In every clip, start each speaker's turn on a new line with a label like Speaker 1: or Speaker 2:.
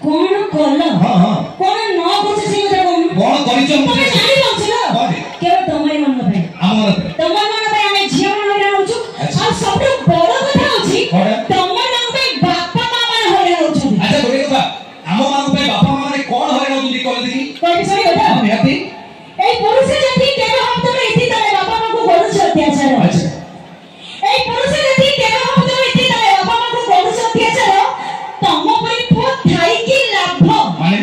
Speaker 1: कौन कल
Speaker 2: हां हां
Speaker 1: कौन न कुछ से কথা কোন
Speaker 2: कोन करिछ
Speaker 1: তুমি জানি পাচ্ছ না কেবল তোমার মন পাই
Speaker 2: আমার
Speaker 1: তোমার মন পাই আমি ঝিও মন হইরা হউଛୁ আর সবটো বড় কথা হচ্ছে তোমার মন পাই বাপা মা মানে হইরা হউଛୁ
Speaker 2: আচ্ছা গোটে কথা আম মান পাই বাপা মা মানে কোন হইরা হউছি কল দেখি
Speaker 1: কই সরি কথা
Speaker 2: हम हैप्पी
Speaker 1: এই পুরুষ জাতি কেবে হম তুমি ইতি তারে বাপা মা কো করুছ অত্যাচার
Speaker 2: अच्छा
Speaker 1: এই পুরুষ জাতি কেবে হম তুমি ইতি তারে বাপা মা কো করুছ অত্যাচার তম পরি পুত থাই কি লাভ
Speaker 2: माने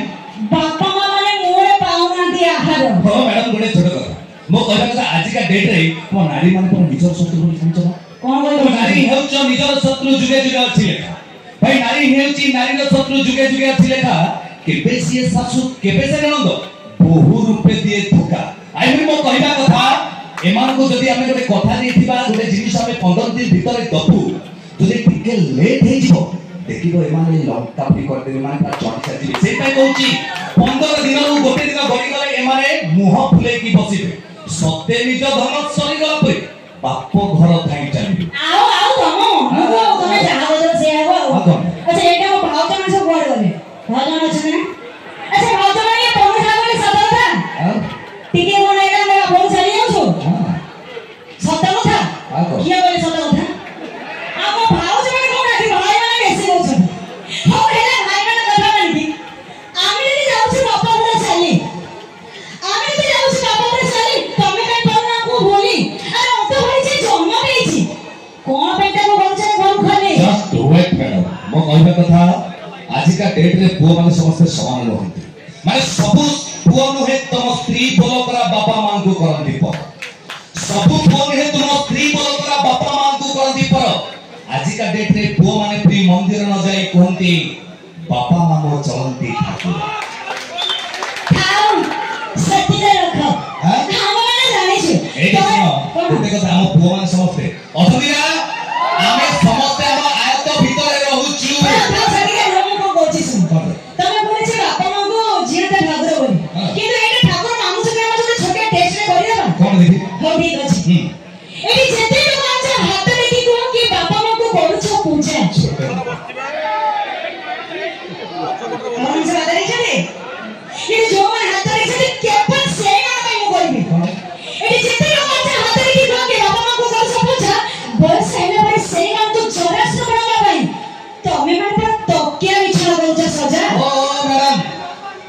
Speaker 1: बापा मां माने मोरे पाउना दि आहार
Speaker 2: हो मैडम गोटे छोट কথা मो कहबा କଥା आज का डेट रे मो नारी मान पर निजर शत्रु बोली समझ
Speaker 1: कोन
Speaker 2: तो
Speaker 1: बोल
Speaker 2: नारी हेउच निजर शत्रु जुगे जुगे अछि लेखा भाई नारी हेउची नारी रो शत्रु जुगे जुगे अछि लेखा केबे सिए सासु केबे से नंद बहु रूपे दिए धोखा आई मो कहबा କଥା एमान को जदी हमें गोटे कथा देथिबा गोटे जिनिस हमें 15 दिन भीतर दबु जदी टिके लेट हे जिवो देखिबो एमाने लंका भी कर देबे माने पूरा चढ़ी साथी से पय कहूची 15 दिन रो गोटे दिन गरी गले एमाने मुह फुले की बसिबे सत्य निज धन सरी गला पे बाप घर थाई चली
Speaker 1: आओ तम मो तमे जा बजो से आगो अच्छा एटा मो भाव जन सब गोड़ गले भाव जन अछि ना अच्छा भाव जन ये तमे जा गले सत कथा टिके कोन एटा मैं फोन चली आछो सत कथा किया बोले सत कथा आम भाव जन कोन आखि भाई माने बेसी होछ हो हेला भाई माने कथा मानिबी आमी जदी जाउछु बापा घर चली आमी जदी जाउछु बापा घर चली तमे काई परना को बोली अरे ओ तो भाई जे जन्म देछि कोन पेटा को बोलछे घर खाली
Speaker 2: जस्ट डू इट मैडम मो कहबा कथा आज का डेट रे पुओ माने समस्त समान रहंती माने सब पुओ नहे तम स्त्री बोलो करा बापा मां को करंती पर सब पुओ नहे तुम स्त्री बोलो करा बापा मां को करंती पर आज का डेट रे पुओ माने प्री मंदिर न जाई कहंती बापा मां मो चलंती ठाकुर
Speaker 1: आओ सती रे रखो
Speaker 2: हां
Speaker 1: हम माने जानि छु
Speaker 2: ए देखो गोटे কথা हम पुओ माने समस्त अथबिरा आमे समस्त हम आयत भीतर रहउछु
Speaker 1: सती रे हम को कोछि सुन तमे बोले छे बापा मां को जियाते ठाकुर बोली किंतु एटा ठाकुर मानुष के हम छोटे टेस्ट रे करिया ना
Speaker 2: कोन देखि
Speaker 1: हो ठीक अछि एटी जेते लोग आज हाथ देखि को कि बापा मां को करू छ पूछे कौन से बात रही छे ये जो मन हाथ देखि छे केवल से ना मैं मो कहबी एटी जेते लोग आज हाथ देखि को कि बापा मां को करू छ पूछा बस एमे भाई से ना तो जरा से बड़ा भाई तो हमें मन पर तकिया बिछा गउछ सजा
Speaker 2: ओ मैडम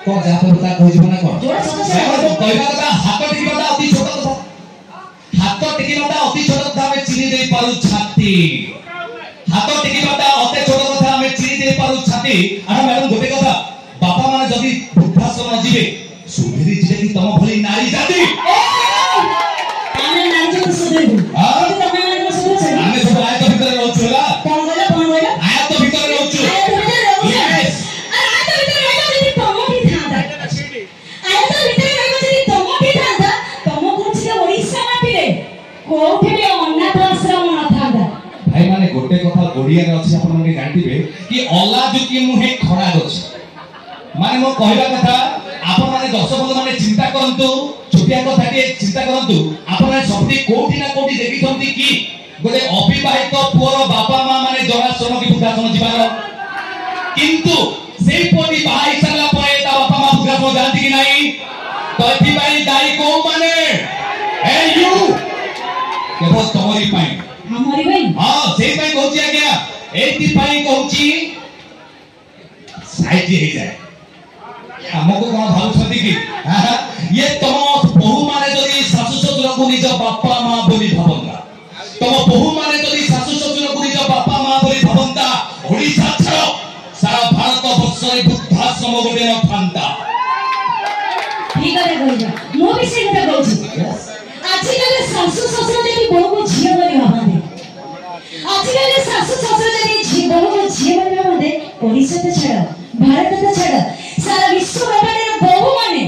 Speaker 2: कोन जा पर बता कहि जबना कोन
Speaker 1: जोड़ा सजा से
Speaker 2: कहबा କଥା हाथ टिकिबाटा अति छोट କଥା हाथ टिकिबाटा अति छोट କଥା ଆମେ ଚିନି ଦେଇ ପାରୁ ଛାତି हाथ टिकिबाटा अति छोट କଥା ଆମେ ଚିନି ଦେଇ पारू छाती आरो मैडम गोटे কথা बापा माने जदी वृद्धाश्रम जिवे सुधीरी जिवे कि तम भली नारी जाति
Speaker 1: आमे नारी जो सुधीरी
Speaker 2: हां
Speaker 1: तमे नारी को सुधीरी छे
Speaker 2: आमे सब आयत भीतर रहउछु होला
Speaker 1: कोन बोले
Speaker 2: आयत भीतर रहउछु
Speaker 1: आयत भीतर रहउछु
Speaker 2: यस
Speaker 1: अरे आयत भीतर रहइबो जदी तम भी थांदा आयत भीतर रहइबो जदी तम भी थांदा तम कोन से ओडिसा माटी रे कोठे भी अनाथ आश्रम न थांदा
Speaker 2: भाई माने गोटे कथा ओडिया रे अछि आपन माने जानथिबे कि अल्लाह जुकी मुहे खरा अछि माने मो कहबा कथा आपन माने दर्शक माने चिंता करंतु छोटिया कथा के चिंता करंतु आपन माने सबटी कोठी ना कोठी देखिथंती कि गोटे अविवाहित पुअर बापा मां माने जराश्रम की वृद्धाश्रम जिबार किंतु सेई पोटी भाई सरला परे ता बापा मां वृद्धाश्रम जानती कि नाही तो एथि भाई दाई को माने ए यू केवल तमरी पाई
Speaker 1: हमारी भाई
Speaker 2: हां सेई पाई कहूची आज्ञा एथि पाई कहूची साइज हे जाए हमको कोन भाउछथि कि ये तम बहु माने जदी सासु ससुर को निज बापा मां बोली भावंता तम बहु माने जदी सासु ससुर को निज बापा मां बोली भावंता ओडिसा छाड़ सारा भारत वर्ष रे वृद्धाश्रम गोटे न थांता
Speaker 1: ठीक है कहिजा मो भी से गोटे कहूची आजकल सासु ससुर जदी बहु को झियो बोली भावंते आजकल सासु ससुर जदी बहु को झियो बोली भावंते ओडिसा तो छाड़ भारत तो छाड़ सारा विश्व ब्रह्मांड रे बहु माने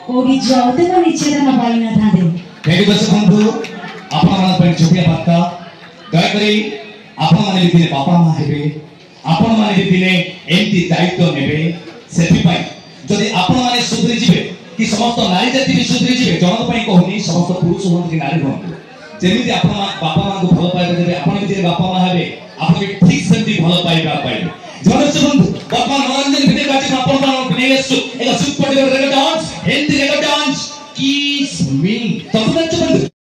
Speaker 1: कोडी जाउते को निश्चय न पाई न थांदे
Speaker 2: ठीक बस बंधु आपन मन पर छोटिया बात दया करी आपन माने दिने बापा मां हेबे आपन माने दिने एंती दायित्व नेबे सेति पाई जदी आपन माने सुधरी जिवे कि समस्त नारी जाति भी सुधरी जिवे जन पई कहनी समस्त पुरुष होन कि नारी होन जेमिति आपन बापा मां को भलो पाइबे देबे आपन भी बापा मां हेबे आपन भी ठीक सेति भलो पाइबा पाइबे जन बंधु वर्तमान मनोरंजन ଏକ super duper record dance Hindi record dance kiss me ତମକୁ ନାଚ ବନ୍ଧୁ